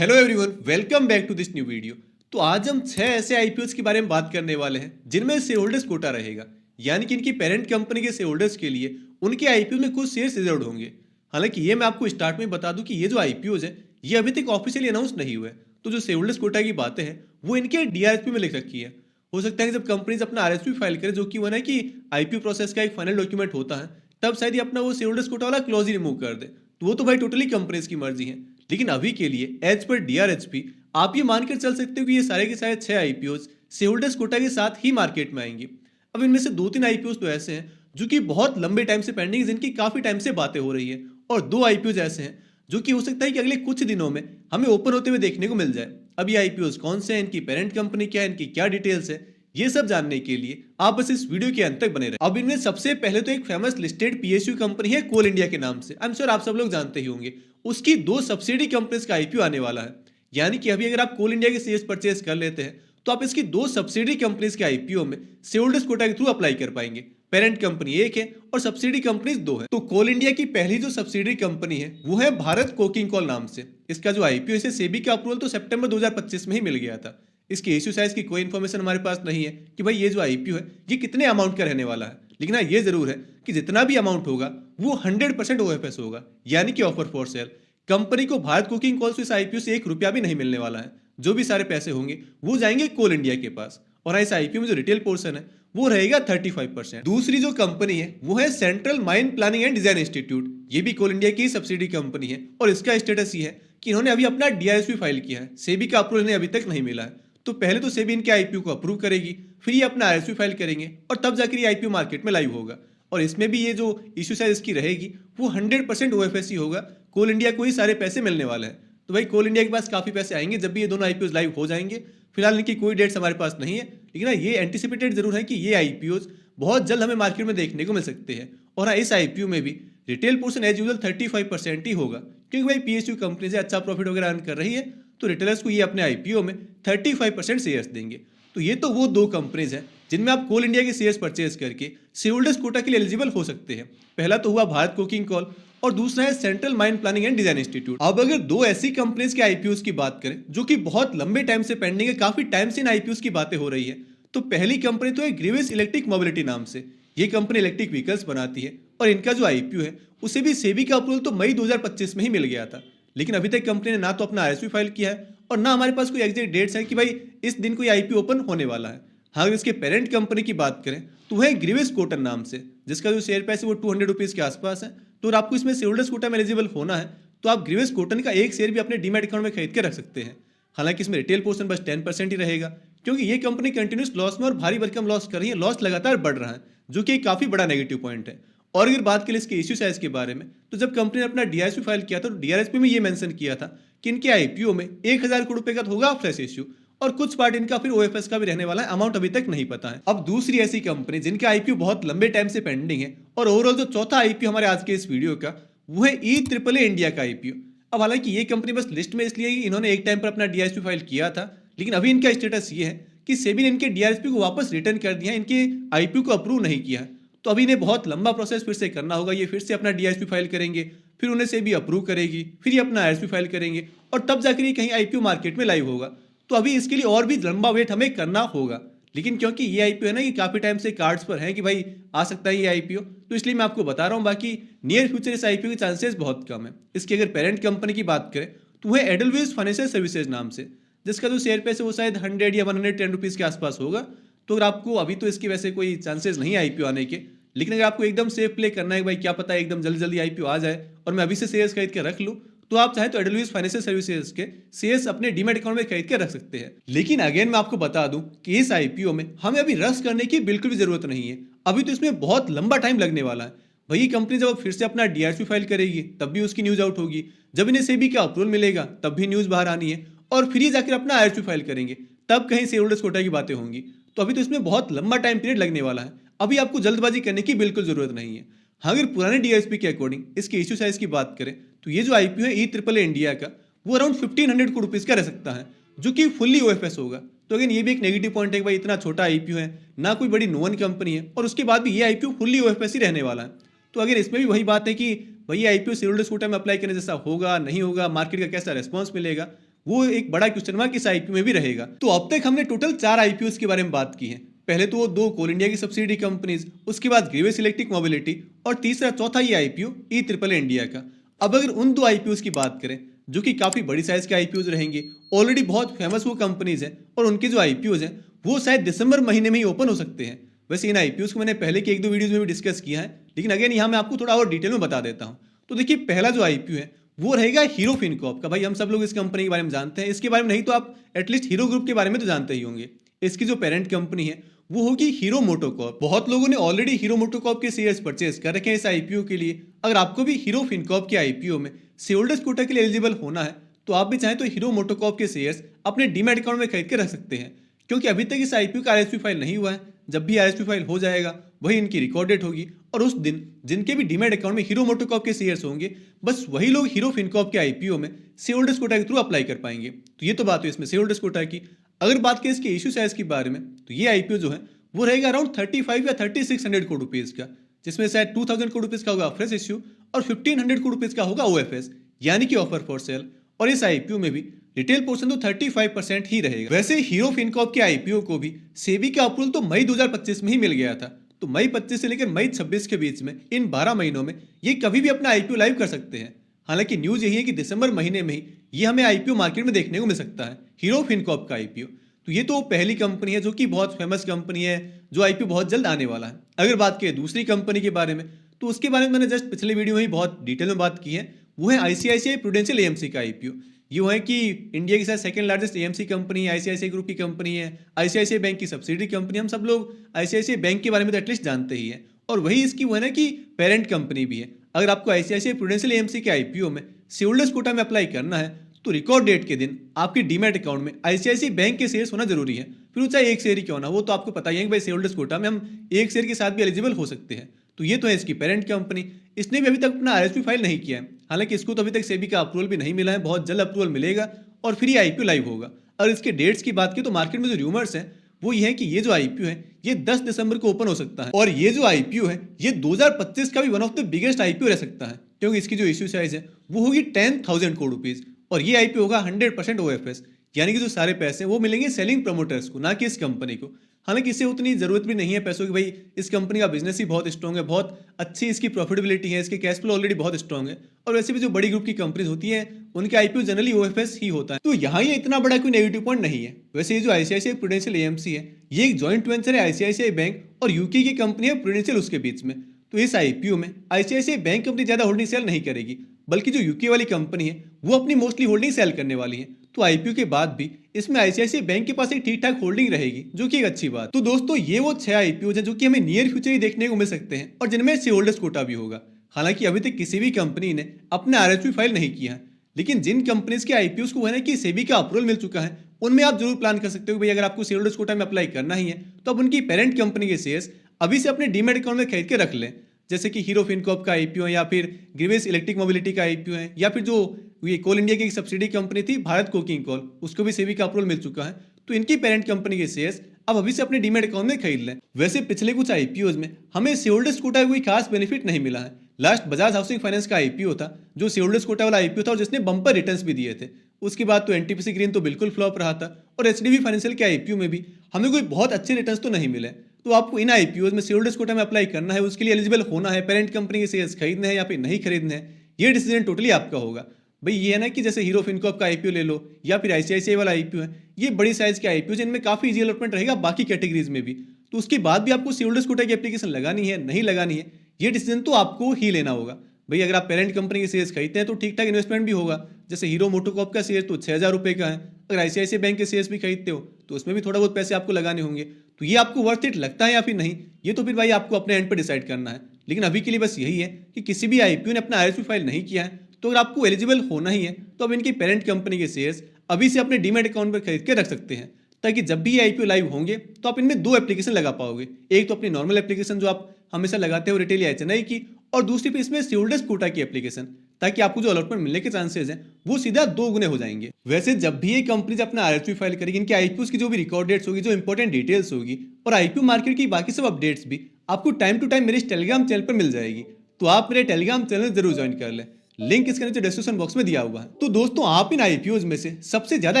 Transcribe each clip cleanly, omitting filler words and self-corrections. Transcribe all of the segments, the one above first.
Hello everyone, welcome back to this new video. तो आज हम 6 ऐसे आईपीओस के बारे में बात करने वाले हैं जिनमें शेयर होल्डर्स कोटा रहेगा, यानी कि इनकी पेरेंट कंपनी के शेयर होल्डर्स के लिए उनके आईपीओ में कुछ शेयर्स रिजर्व होंगे। हालांकि ये मैं आपको स्टार्ट में बता दूं कि ये जो आईपीओज है ये अभी तक ऑफिशियली अनाउंस नहीं हुए, तो जो शेयर होल्डर्स कोटा की बातें हैं वो इनके डीआरएसपी में लिख रखी है। हो सकता है कि जब कंपनीज अपना आरएसपी फाइल करे, जो कि वन है कि आईपीओ प्रोसेस का एक फाइनल डॉक्यूमेंट होता है, तब शायद ये अपना वो शेयर होल्डर्स कोटा वाला क्लॉज ही रिमूव कर दे। तो वो तो भाई टोटली कंपनीज की मर्जी है, लेकिन अभी के लिए एज पर डीआरएचपी आप ये मानकर चल सकते हो कि ये सारे के सारे 6 आईपीओस शेयर होल्डर्स कोटा के साथ ही मार्केट में आएंगे। अब इनमें से 2-3 आईपीओस तो ऐसे हैं जो कि बहुत लंबे टाइम से पेंडिंग, जिनकी काफी टाइम से बातें हो रही है, और 2 आईपीओस ऐसे हैं जो कि हो सकता है कि अगले कुछ दिनों में हमें ओपन होते हुए देखने को मिल जाए। अब ये आईपीओस कौन से हैं, इनकी पेरेंट कंपनी क्या है, इनकी क्या डिटेल्स है, ये सब जानने के लिए आप बस इस वीडियो के अंत तक बने रहे। अब इनमें सबसे पहले तो एक फेमस लिस्टेड पीएसयू कंपनी है कोल इंडिया के नाम से, आई एम श्योर आप सब लोग जानते ही होंगे। उसकी 2 सब्सिडी कंपनीज का आईपीओ आने वाला है, यानी कि अभी अगर आप कोल इंडिया के शेयर्स परचेज कर लेते हैं तो आप इसकी 2 सब्सिडी कंपनीज के आईपीओ में शेयर होल्डर्स कोटा के थ्रू अप्लाई कर पाएंगे। पेरेंट कंपनी एक है और सब्सिडी कंपनीज 2 है। तो कोल इंडिया की पहली जो सब्सिडी कंपनी है वो है भारत कोकिंग कॉल नाम से। इसका जो आईपीओ है सेबी का अप्रूवल तो सितंबर 2025 में ही मिल गया था। इसके इश्यू साइज की कोई इन्फॉर्मेशन हमारे पास नहीं है कि भाई ये जो आईपीओ है ये कितने अमाउंट का रहने वाला है, लेकिन हाँ ये जरूर है कि जितना भी अमाउंट होगा वो 100% ओएफएस होगा, यानी कि ऑफर फॉर सेल। कंपनी को भारत कुकिंग कॉल से इस आईपीओ से 1 रुपया भी नहीं मिलने वाला है। जो भी सारे पैसे होंगे वो जाएंगे कोल इंडिया के पास, और इस आईपीओ में जो रिटेल पोर्शन है वो रहेगा 35%। दूसरी जो कंपनी है वो है central mine planning and design institute. ये भी कोल इंडिया की सब्सिडी कंपनी है, और इसका स्टेटस ये है कि इन्होंने अभी अपना डीआरएसपी फाइल किया है। सेबी का अप्रूवल इन्हें अभी तक नहीं मिला है, तो पहले तो सेबी इनके आईपीओ को अप्रूव करेगी, फिर ये अपना आरएसपी फाइल करेंगे, और तब जाकर ये आईपीओ मार्केट में लाइव होगा। और इसमें भी ये जो इश्यू साइज इसकी रहेगी वो 100% ओएफएस ही होगा। कोल इंडिया को ही सारे पैसे मिलने वाले हैं। तो भाई कोल इंडिया के पास काफी पैसे आएंगे जब भी ये दोनों आईपीओ लाइव हो जाएंगे। फिलहाल इनकी कोई डेट्स हमारे पास नहीं है, लेकिन हाँ ये एंटिसिपेटेड जरूर है कि ये आईपीओ बहुत जल्द हमें मार्केट में देखने को मिल सकते हैं। और हाँ इस आईपीओ में भी रिटेल पोर्शन एज यूजुअल 35% ही होगा, क्योंकि भाई पीएसयू कंपनी से अच्छा प्रॉफिट वगैरह अर्न कर रही है, तो रिटेलर्स को ये अपने आईपीओ में 35% शेयर्स देंगे। तो ये तो वो 2 कंपनीज हैं जिनमें आप कोल इंडिया के शेयर्स परचेज करके शेयर होल्डर्स कोटा के लिए एलिजिबल हो सकते हैं। पहला तो हुआ भारत कुकिंग कॉल, और दूसरा है central mine planning and design institute. अब अगर 2 ऐसी कंपनीज के आईपीओस की बात करें जो कि बहुत लंबे टाइम से पेंडिंग है, काफी टाइम से इन आईपीओस की बातें हो रही है, तो पहली कंपनी तो है ग्रीविस इलेक्ट्रिक मोबिलिटी नाम से। ये कंपनी इलेक्ट्रिक व्हीकल्स बनाती है, और इनका जो आईपीओ है उसे भी सेबी का अप्रूवल तो मई 2025 में ही मिल गया था, लेकिन अभी तक कंपनी ने ना तो अपना आरएसपी फाइल किया है और ना हमारे पास कोई एग्जैक्ट डेट्स है कि भाई इस दिन कोई आईपीओ ओपन होने वाला है। हाँ अगर इसके पेरेंट कंपनी की बात करें तो वह ग्रीविस कोटन नाम से, जिसका जो शेयर प्राइस है वो 200 रुपीज के आसपास है। तो अगर आपको इसमें शेयर होल्डर्स कोटा में एलिजिबल होना है तो आप ग्रीविस कोटन का एक शेयर भी अपने डीमैट अकाउंट में खरीद के रख सकते हैं। हालांकि इसमें रिटेल पोर्शन बस 10% ही रहेगा, क्योंकि ये कंपनी कंटिन्यूस लॉस में और भारी भरकम लॉस कर रही है। लॉस लगातार बढ़ रहा है, जो कि काफी बड़ा नेगेटिव पॉइंट है। और अगर बात करें इसके इश्यू साइज के बारे में, तो जब कंपनी ने अपना डीआरएसपी फाइल किया था तो डीआरएसपी में ये मेंशन किया था कि इनके आईपीओ में 1000 करोड़ रुपए का तो होगा फ्रेश इश्यू, और कुछ पार्ट इनका फिर ओएफएस का भी रहने वाला है। अमाउंट अभी तक नहीं पता है। अब दूसरी ऐसी कंपनी जिनका आईपीओ बहुत लंबे टाइम से पेंडिंग है, और ओवरऑल जो चौथा आईपीओ हमारे आज के इस वीडियो का, वो है ई ट्रिपल ए इंडिया का आईपीओ। अब हालांकि ये कंपनी बस लिस्ट में इसलिए इन्होंने एक टाइम पर अपना डीआरएसपी फाइल किया था, लेकिन अभी इनका स्टेटस ये है कि सेबी ने इनके डीआरएसपी को वापस रिटर्न कर दिया, इनके आईपीओ को अप्रूव नहीं किया। तो अभी इन्हें बहुत लंबा प्रोसेस फिर से करना होगा। ये फिर से अपना डीआरएसपी फाइल करेंगे, फिर उन्हें सेबी अप्रूव करेगी, फिर ये अपना आरएसपी फाइल करेंगे, और तब जाकर ये कहीं आईपीओ मार्केट में लाइव होगा। तो अभी इसके लिए और भी लंबा वेट हमें करना होगा। लेकिन क्योंकि ये आईपीओ है ना, ये काफी टाइम से कार्ड्स पर है कि भाई आ सकता है ये आईपीओ, तो इसलिए मैं आपको बता रहा हूं। बाकी नियर फ्यूचर इस आईपीओ के चांसेस बहुत कम है। इसकी अगर पेरेंट कंपनी की बात करें तो वह एडलवेज फाइनेंशियल सर्विसेज नाम से, जिसका जो शेयर प्राइस है वो शायद 100 या 110 रुपीज के आसपास होगा। तो अगर आपको अभी तो इसके वैसे कोई चांसेस नहीं है आईपीओ आने के, लेकिन अगर आपको एकदम सेफ प्ले करना है भाई क्या पता है एकदम जल्दी जल्दी आईपीओ आ जाए और मैं अभी से शेयर्स खरीद के रख लूं, तो आप चाहे तो एडलवेज फाइनेंशियल सर्विसेज के शेयर्स अपने डीमैट अकाउंट में खरीद के रख सकते हैं। लेकिन अगेन मैं आपको बता दूं कि इस आईपीओ में हमें अभी रश करने की बिल्कुल भी जरूरत नहीं है। अभी तो इसमें बहुत लंबा टाइम लगने वाला है। वही कंपनी जब फिर से अपना डीआरएसपी फाइल करेगी तब भी उसकी न्यूज आउट होगी, जब इन्हें सेबी का अप्रूवल मिलेगा तब भी न्यूज बाहर आनी है, और फिर ये जाकर अपना आरएसपी फाइल करेंगे तब कहीं शेयर होल्डर्स कोटा की बातें होंगी। तो अभी तो इसमें बहुत लंबा टाइम पीरियड लगने वाला है। अभी आपको जल्दबाजी करने की बिल्कुल जरूरत नहीं है। हाँ अगर पुराने डीआरएसपी के अकॉर्डिंग इसके इश्यू साइज की बात करें तो ये जो आईपीओ है ई ट्रिपल ए इंडिया का, वो अराउंड 1500 करोड़ रुपीज का रह सकता है, जो कि फुल्ली ओएफएस होगा। तो अगेन ये भी एक नेगेटिव पॉइंट है कि भाई इतना छोटा आईपीओ है, ना कोई बड़ी नोवन कंपनी है, और उसके बाद भी ये आईपीओ फुल्ली ओएफएस ही रहने वाला है। तो अगर इसमें भी वही बात है कि भाई आईपीओ शेयर होल्डर्स कोटा में अप्लाई करने जैसा होगा नहीं होगा, मार्केट का कैसा रेस्पॉन्स मिलेगा, वो एक बड़ा क्वेश्चन मार्क इस आईपीओ में भी रहेगा। तो अब तक हमने टोटल 4 आईपीओ के बारे में बात की है। पहले तो वो 2 कोल इंडिया की सब्सिडी कंपनीज, उसके बाद ग्रेविस इलेक्ट्रिक मोबिलिटी और तीसरा चौथा ये आईपीओ ई ट्रिपल इंडिया का। अब अगर उन 2 आईपीओ की बात करें जो कि काफी बड़ी साइज के आईपीओ रहेंगे, ऑलरेडी बहुत फेमस वो कंपनीज हैं और उनके जो आईपीओ हैं वो शायद दिसंबर महीने में ही ओपन हो सकते हैं। वैसे इन आईपीओ को मैंने पहले के 1-2 वीडियोज में भी डिस्कस किया है, लेकिन अगेन यहाँ मैं आपको थोड़ा और डिटेल में बता देता हूँ। तो देखिए, पहला जो आईपीओ है वो रहेगा हीरो फिनकॉर्प का। भाई हम सब लोग इस कंपनी के बारे में जानते हैं, इसके बारे में नहीं तो आप एटलीस्ट हीरो ग्रुप के बारे में तो जानते ही होंगे। इसकी जो पेरेंट कंपनी है वो होगी हीरो मोटोकॉर्प। बहुत लोगों ने ऑलरेडी हीरो मोटोकॉर्प के शेयर्स परचेज कर रखे हैं इस आईपीओ के लिए। अगर आपको भी हीरो फिनकॉर्प के आईपीओ में शेयर होल्डर्स कोटा के लिए एलिजिबल होना है तो आप भी चाहें तो हीरो मोटोकॉर्प के शेयर्स अपने डीमैट अकाउंट में खरीद के रख सकते हैं, क्योंकि अभी तक इस आईपीओ का आरएसपी फाइल नहीं हुआ है। जब भी आरएसपी फाइल हो जाएगा वही इनकी रिकॉर्ड डेट होगी और उस दिन जिनके भी डीमैट अकाउंट में हीरो मोटोकॉर्प के शेयर्स होंगे बस वही लोग हीरो फिनकॉर्प के आईपीओ में शेयर होल्डर्स कोटा के थ्रू अप्लाई कर पाएंगे। तो ये तो बात हुई इसमें शेयर होल्डर्स कोटा की। अगर बात करें इसके इश्यू साइज के बारे में तो ये आईपीओ जो है वो रहेगा अराउंड 35 या 3600 करोड़ रुपीज का, जिसमें शायद 2000 करोड़ रुपीज का होगा फ्रेश इश्यू और 1500 करोड़ रुपीज का होगा ओएफएस यानी कि ऑफर फॉर सेल। और इस आईपीओ में भी रिटेल पोर्शन तो 35% ही रहेगा। वैसे हीरो फिनकॉर्प के आईपीओ को भी सेबी का अप्रूवल तो मई 2025 में ही मिल गया था। तो मई 25 से लेकर मई 26 के बीच में इन 12 महीनों में ये कभी भी अपना आईपीओ लाइव कर सकते हैं। हालांकि न्यूज यही है कि दिसंबर महीने में ही ये हमें आईपीओ मार्केट में देखने को मिल सकता है, हीरो फिनकॉर्प का आईपीओ। तो ये तो पहली कंपनी है जो कि बहुत फेमस कंपनी है, जो आईपीओ बहुत जल्द आने वाला है। अगर बात करें दूसरी कंपनी के बारे में तो उसके बारे में मैंने जस्ट पिछले वीडियो में ही बहुत डिटेल में बात की है। वो है आईसीआईसीआई प्रूडेंशियल एएमसी का आईपीओ। ये है कि इंडिया की शायद सेकंड लार्जेस्ट एएमसी कंपनी है, आईसीआईसीआई ग्रुप की कंपनी है, आईसीआईसीआई बैंक की सब्सिडी कंपनी। हम सब लोग आईसीआईसीआई बैंक के बारे में तो एटलीस्ट जानते ही हैं, और वही इसकी वो है ना कि पेरेंट कंपनी भी है। अगर आपको आईसीआईसीआई प्रूडेंशियल एएमसी के आईपीओ में शेयर होल्डर्स कोटा में अप्लाई करना है तो रिकॉर्ड डेट के दिन आपके डीमैट अकाउंट में आईसीआईसीआई बैंक के शेयर्स होना जरूरी है, फिर चाहे एक शेयर ही क्यों ना। वो तो आपको पता ही है कि भाई शेयर होल्डर्स कोटा में हम एक शेयर के साथ भी एलिजिबल हो सकते हैं। तो ये तो है इसकी पेरेंट कंपनी। इसने भी अभी तक अपना आरएसपी फाइल नहीं किया है, हालांकि इसको तो अभी तक सेबी का अप्रूवल भी नहीं मिला है। बहुत जल्द अप्रूवल मिलेगा और फिर ये आईपीओ लाइव होगा। और इसके डेट्स की बात की तो मार्केट में जो रूमर्स हैं वो ये है कि ये जो आईपीओ है ये 10 दिसंबर को ओपन हो सकता है, और ये जो आईपीओ है ये 2025 का भी one of the biggest IPO रह सकता है, क्योंकि इसकी जो इश्यू साइज है वो होगी 10,000 करोड़ रुपीज। और ये आईपीओ होगा 100% ओएफएस, यानी कि जो सारे पैसे वो मिलेंगे सेलिंग प्रमोटर्स को, ना कि इस कंपनी को। हालांकि इससे उतनी जरूरत भी नहीं है पैसों की, भाई इस कंपनी का बिजनेस ही बहुत स्ट्रॉन्ग है, बहुत अच्छी इसकी प्रॉफिटेबिलिटी है, इसके कैश फ्लो ऑलरेडी बहुत स्ट्रॉन्ग है। और वैसे भी जो बड़ी ग्रुप की कंपनीज होती है उनके आईपीओ जनरली ओएफएस ही होता है, तो यहाँ ये इतना बड़ा कोई नेगेटिव पॉइंट नहीं है। वैसे ये जो आईसीआईसीआई प्रूडेंशियल एएमसी है ये एक जॉइंट वेंचर है आईसीआईसीआई बैंक और यूके की कंपनी है प्रूडेंशियल उसके बीच में। तो इस आईपीओ में आईसीआईसीआई बैंक कंपनी ज्यादा होल्डिंग सेल नहीं करेगी, बल्कि जो यूके वाली कंपनी है वो अपनी मोस्टली होल्डिंग सेल करने वाली है। तो आईपीओ के बाद भी इसमें आईसीआईसीआई बैंक के पास एक ठीक ठाक होल्डिंग रहेगी, जो कि एक अच्छी बात। तो दोस्तों ये वो 6 आईपीओ हैं जो कि हमें नियर फ्यूचर ही देखने को मिल सकते हैं और जिनमें शेयर होल्डर्स कोटा भी होगा। हालांकि अभी तक किसी भी कंपनी ने अपना आरएसपी फाइल नहीं किया है, लेकिन जिन कंपनीज के आईपीओ को है ना कि सेबी का अप्रूवल मिल चुका है उनमें आप जरूर प्लान कर सकते हो भाई अगर आपको शेयर होल्डर्स कोटा में अप्लाई करना ही है तो अब उनकी पेरेंट कंपनी के शेयर्स अभी से अपने डीमैट अकाउंट में खरीद के रख लें। जैसे कि हीरो फिनकॉर्प का आईपीओ है, या फिर ग्रेविस इलेक्ट्रिक मोबिलिटी का आईपीओ है, या फिर जो ये कोल इंडिया की एक सब्सिडी कंपनी थी भारत कोकिंग कोल, उसको भी सेबी का अप्रूवल मिल चुका है। तो इनकी पेरेंट कंपनी के शेयर्स अब अभी से अपने डीमैट अकाउंट में खरीद लें। वैसे पिछले कुछ आईपीओ में हमें शेयर होल्डर्स कोटा कोई खास बेनिफिट नहीं मिला है। लास्ट बजाज हाउसिंग फाइनेंस का आईपीओ था जो शेयर होल्डर्स कोटा वाला आईपीओ था और जिसने बम्पर रिटर्न्स भी दिए थे। उसके बाद तो एनटीपीसी ग्रीन तो बिल्कुल फ्लॉप रहा था, और एचडीबी फाइनेंशियल के आईपीओ में भी हमें कोई बहुत अच्छे रिटर्न्स तो नहीं मिले। तो आपको इन आईपीओ में शेयर होल्डर्स कोटा में अप्लाई करना है, उसके लिए एलिजिबल होना है, पेरेंट कंपनी के शेयर्स खरीदने हैं या फिर नहीं खरीदने हैं, ये डिसीजन टोटली आपका होगा। भाई ये है ना कि जैसे हीरो फिनकॉर्प का आईपीओ ले लो या फिर आईसीआईसीआई वाला आईपीओ है, ये बड़ी साइज के आईपीओ है, इनमें काफी इजी अलॉटमेंट रहेगा बाकी कैटेगरीज में भी। तो उसके बाद भी आपको शेयर होल्डर्स कोटा की एप्लीकेशन लगानी है नहीं लगानी है, ये डिसीजन तो आपको ही लेना होगा। भाई अगर आप पेरेंट कंपनी के शेयर्स खरीदते हैं तो ठीक ठाक इन्वेस्टमेंट भी होगा। जैसे हीरो मोटोकॉर्प का शेयर तो 6,000 रुपये का है, अगर आईसीआईसीआई बैंक के शेयर्स भी खरीदते हो तो उसमें भी थोड़ा बहुत पैसे आपको लगाने होंगे। तो ये आपको वर्थ इट लगता है या फिर नहीं, ये तो फिर भाई आपको अपने एंड पर डिसाइड करना है। लेकिन अभी के लिए बस यही है कि किसी भी आईपीओ ने अपना आरएसपी फाइल नहीं किया है, तो अगर आपको एलिजिबल होना ही है तो अब इनकी पेरेंट कंपनी के शेयर्स अभी से अपने डीमैट अकाउंट पर खरीद के रख सकते हैं, ताकि जब भी ये आईपीओ लाइव होंगे तो आप इनमें 2 एप्लीकेशन लगा पाओगे। एक तो अपनी नॉर्मल एप्लीकेशन जो आप हमेशा लगाते हो रिटेल या एचएनआई की, और दूसरी पे इसमें शेयर होल्डर्स कोटा की एप्लीकेशन, ताकि आपको जो अलॉटमेंट मिलने के चांसेस हैं वो सीधा 2 गुने हो जाएंगे। वैसे जब भी ये कंपनीज अपना आरएसपी फाइल करेगी, इनके आईपीओ की जो भी रिकॉर्ड डेट्स होगी, जो इंपॉर्टेंट डिटेल्स होगी और आईपीओ मार्केट की बाकी सब अपडेट्स भी आपको टाइम टू टाइम मेरे टेलीग्राम चैनल पर मिल जाएगी। तो आप मेरे टेलीग्राम चैनल जरूर ज्वाइन कर लें, लिंक इसके नीचे डिस्क्रिप्शन बॉक्स में दिया हुआ है। तो दोस्तों आप इन आईपीओ में से सबसे ज्यादा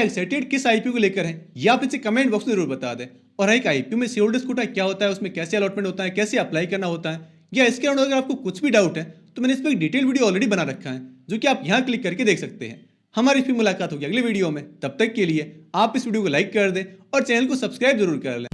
एक्साइटेड किस आईपीओ को लेकर हैं, ये आप इसे कमेंट बॉक्स में जरूर बता दें। और एक आईपीओ में शेयर होल्डर्स कोटा क्या होता है, उसमें कैसे अलॉटमेंट होता है, कैसे अप्लाई करना होता है, या इसके अलावा अगर आपको कुछ भी डाउट है तो मैंने इस पर एक डिटेल वीडियो ऑलरेडी बना रखा है, जो कि आप यहाँ क्लिक करके देख सकते हैं। हमारी फिर मुलाकात होगी अगले वीडियो में। तब तक के लिए आप इस वीडियो को लाइक कर दें और चैनल को सब्सक्राइब जरूर कर लें।